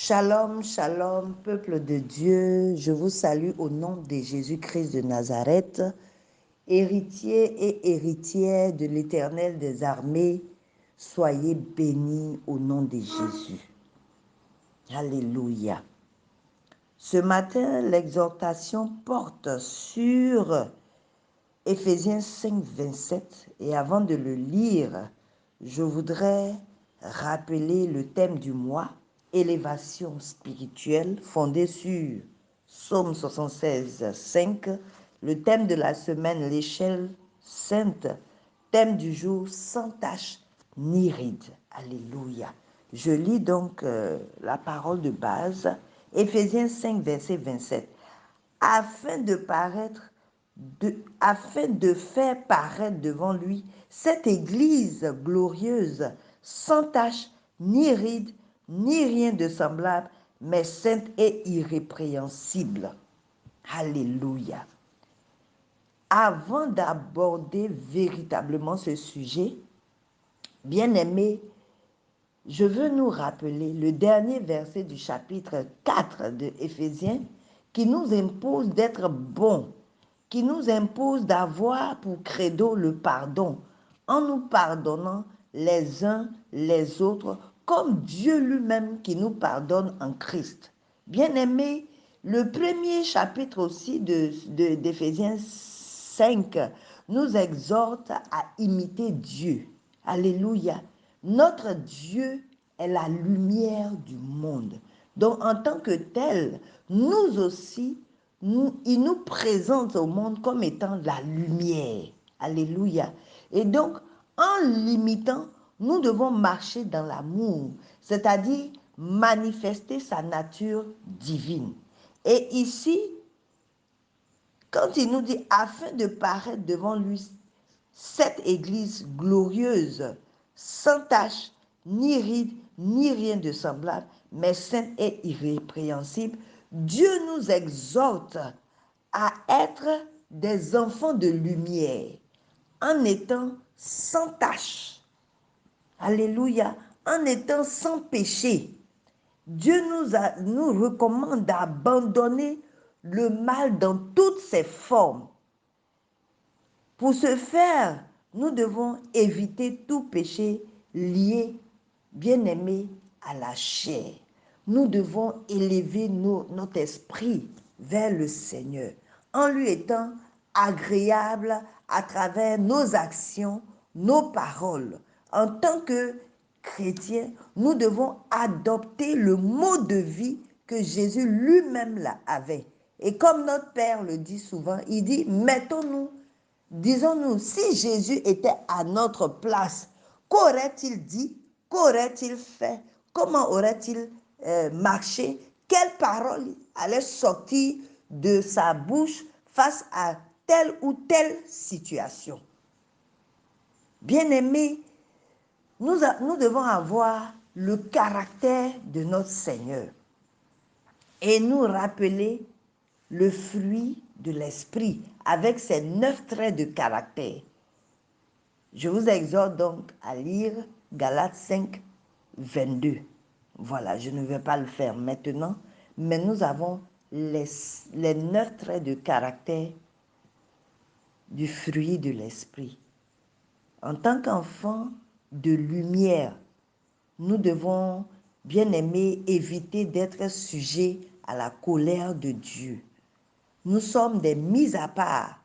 Shalom, shalom, peuple de Dieu, je vous salue au nom de Jésus-Christ de Nazareth, héritier et héritière de l'Éternel des armées, soyez bénis au nom de Jésus. Alléluia. Ce matin, l'exhortation porte sur Éphésiens 5, 27, et avant de le lire, je voudrais rappeler le thème du mois, élévation spirituelle, fondée sur Psaume 76, 5, le thème de la semaine, l'échelle sainte, thème du jour, sans tache ni ride. Alléluia. Je lis donc la parole de base, Éphésiens 5, verset 27. Afin de faire paraître devant lui cette Église glorieuse, sans tache, ni ride, ni rien de semblable, mais sainte et irrépréhensible. Alléluia. Avant d'aborder véritablement ce sujet, bien-aimés, je veux nous rappeler le dernier verset du chapitre 4 de Éphésiens qui nous impose d'être bons, qui nous impose d'avoir pour credo le pardon, en nous pardonnant les uns les autres, comme Dieu lui-même qui nous pardonne en Christ. Bien-aimés, le premier chapitre aussi d'Éphésiens 5 nous exhorte à imiter Dieu. Alléluia. Notre Dieu est la lumière du monde. Donc, en tant que tel, nous aussi, il nous présente au monde comme étant la lumière. Alléluia. Et donc, en l'imitant, nous devons marcher dans l'amour, c'est-à-dire manifester sa nature divine. Et ici, quand il nous dit afin de paraître devant lui cette Église glorieuse, sans tache, ni ride, ni rien de semblable, mais sainte et irrépréhensible, Dieu nous exhorte à être des enfants de lumière, en étant sans tache. Alléluia, en étant sans péché. Dieu nous recommande d'abandonner le mal dans toutes ses formes. Pour ce faire, nous devons éviter tout péché lié, bien-aimé, à la chair. Nous devons élever notre esprit vers le Seigneur, en lui étant agréable à travers nos actions, nos paroles. En tant que chrétiens, nous devons adopter le mode de vie que Jésus lui-même avait. Et comme notre Père le dit souvent, il dit, mettons-nous. Disons-nous, si Jésus était à notre place, qu'aurait-il dit? Qu'aurait-il fait? Comment aurait-il marché? Quelles paroles allaient sortir de sa bouche face à telle ou telle situation? Bien-aimés, nous devons avoir le caractère de notre Seigneur et nous rappeler le fruit de l'esprit avec ses 9 traits de caractère. Je vous exhorte donc à lire Galates 5, 22. Voilà, je ne vais pas le faire maintenant, mais nous avons les 9 traits de caractère du fruit de l'esprit. En tant qu'enfants de lumière, nous devons, bien aimer, éviter d'être sujets à la colère de Dieu. Nous sommes des mis à part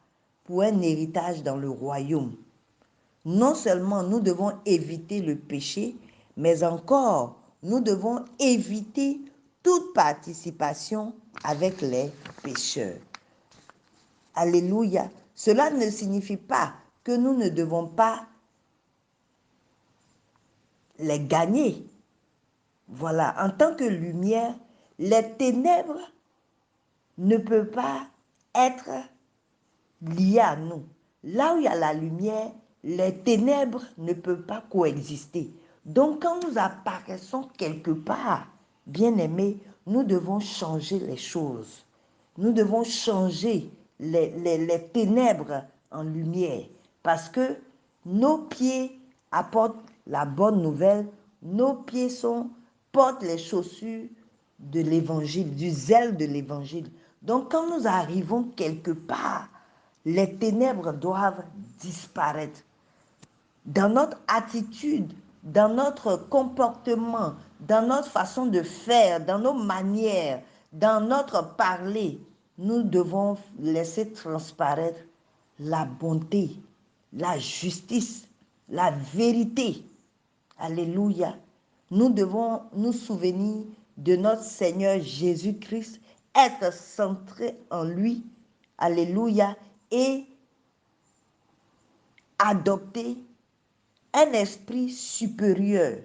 pour un héritage dans le royaume. Non seulement nous devons éviter le péché, mais encore nous devons éviter toute participation avec les pécheurs. Alléluia. Cela ne signifie pas que nous ne devons pas les gagner. Voilà, en tant que lumière, les ténèbres ne peuvent pas être liées à nous. Là où il y a la lumière, les ténèbres ne peuvent pas coexister. Donc, quand nous apparaissons quelque part, bien-aimés, nous devons changer les choses. Nous devons changer les ténèbres en lumière parce que nos pieds apportent la bonne nouvelle, nos pieds portent les chaussures de l'évangile, du zèle de l'évangile. Donc quand nous arrivons quelque part, les ténèbres doivent disparaître. Dans notre attitude, dans notre comportement, dans notre façon de faire, dans nos manières, dans notre parler, nous devons laisser transparaître la bonté, la justice, la vérité. Alléluia. Nous devons nous souvenir de notre Seigneur Jésus-Christ, être centré en lui. Alléluia. Et adopter un esprit supérieur.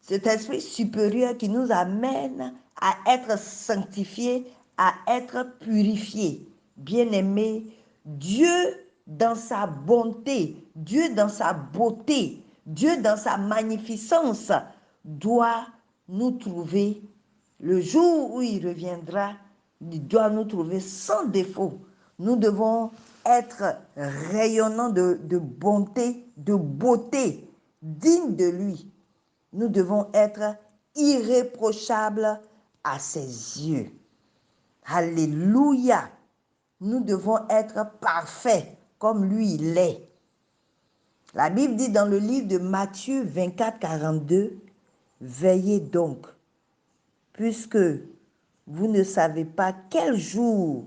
Cet esprit supérieur qui nous amène à être sanctifiés, à être purifiés. Bien-aimés, Dieu dans sa bonté, Dieu dans sa beauté, Dieu dans sa magnificence doit nous trouver, le jour où il reviendra, il doit nous trouver sans défaut. Nous devons être rayonnants de bonté, de beauté, dignes de lui. Nous devons être irréprochables à ses yeux. Alléluia. Nous devons être parfaits comme lui il est. La Bible dit dans le livre de Matthieu 24, 42, « Veillez donc, puisque vous ne savez pas quel jour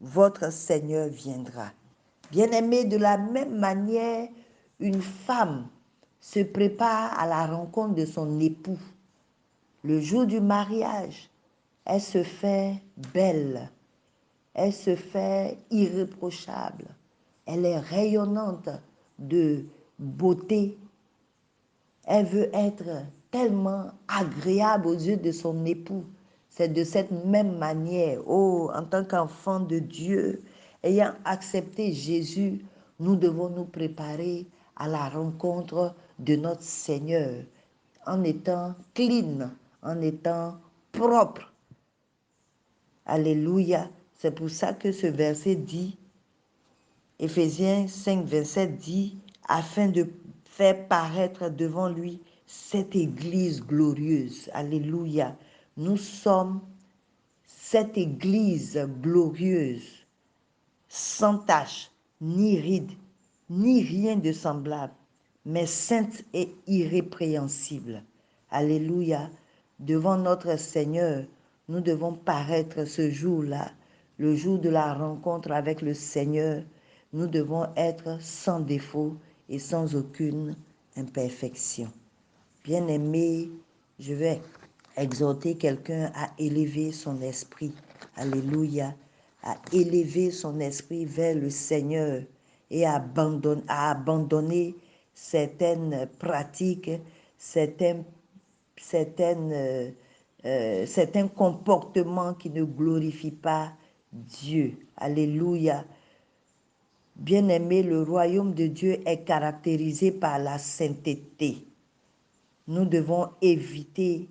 votre Seigneur viendra. » Bien-aimés, de la même manière, une femme se prépare à la rencontre de son époux. Le jour du mariage, elle se fait belle, elle se fait irréprochable, elle est rayonnante de beauté. Elle veut être tellement agréable aux yeux de son époux. C'est de cette même manière, oh, en tant qu'enfant de Dieu, ayant accepté Jésus, nous devons nous préparer à la rencontre de notre Seigneur en étant clean, en étant propre. Alléluia. C'est pour ça que ce verset dit, Éphésiens 5, 27 dit, afin de faire paraître devant lui cette église glorieuse. Alléluia. Nous sommes cette église glorieuse, sans tache, ni ride, ni rien de semblable, mais sainte et irrépréhensible. Alléluia. Devant notre Seigneur, nous devons paraître ce jour-là, le jour de la rencontre avec le Seigneur. Nous devons être sans défaut et sans aucune imperfection. Bien-aimé, je vais exhorter quelqu'un à élever son esprit. Alléluia. À élever son esprit vers le Seigneur et à abandonner certaines pratiques, certains comportements qui ne glorifient pas Dieu. Alléluia. Bien-aimé, le royaume de Dieu est caractérisé par la sainteté. Nous devons éviter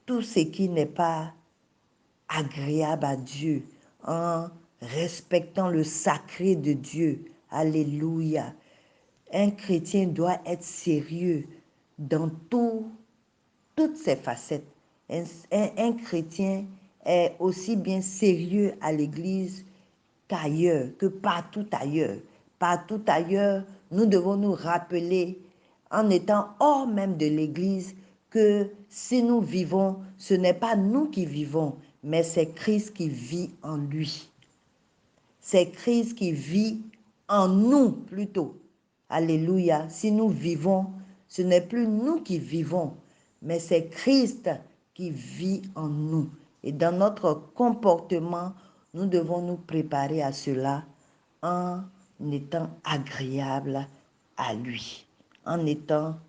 tout ce qui n'est pas agréable à Dieu en respectant le sacré de Dieu. Alléluia. Un chrétien doit être sérieux dans toutes ses facettes. Un chrétien est aussi bien sérieux à l'église qu'ailleurs, que partout ailleurs. Partout ailleurs, nous devons nous rappeler, en étant hors même de l'église, que si nous vivons, ce n'est pas nous qui vivons, mais c'est Christ qui vit en lui. C'est Christ qui vit en nous plutôt. Alléluia. Si nous vivons, ce n'est plus nous qui vivons, mais c'est Christ qui vit en nous. Et dans notre comportement, nous devons nous préparer à cela en étant agréable à lui, en étant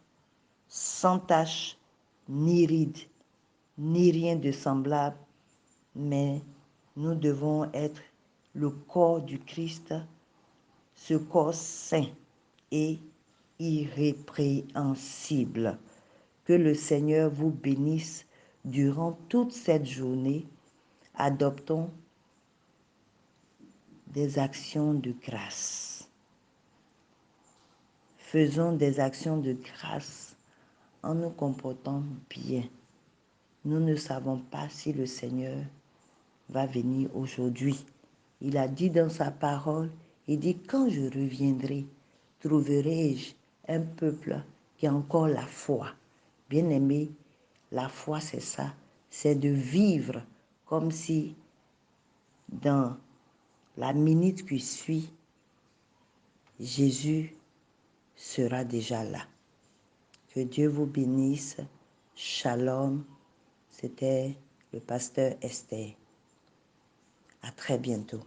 sans tache, ni ride, ni rien de semblable, mais nous devons être le corps du Christ, ce corps saint et irrépréhensible. Que le Seigneur vous bénisse durant toute cette journée. Adoptons des actions de grâce. Faisons des actions de grâce en nous comportant bien. nous ne savons pas si le Seigneur va venir aujourd'hui. Il a dit dans sa parole, il dit, quand je reviendrai, trouverai-je un peuple qui a encore la foi. Bien-aimé, la foi, c'est ça, c'est de vivre comme si dans la minute qui suit, Jésus sera déjà là. Que Dieu vous bénisse. Shalom. C'était le pasteur Esther. À très bientôt.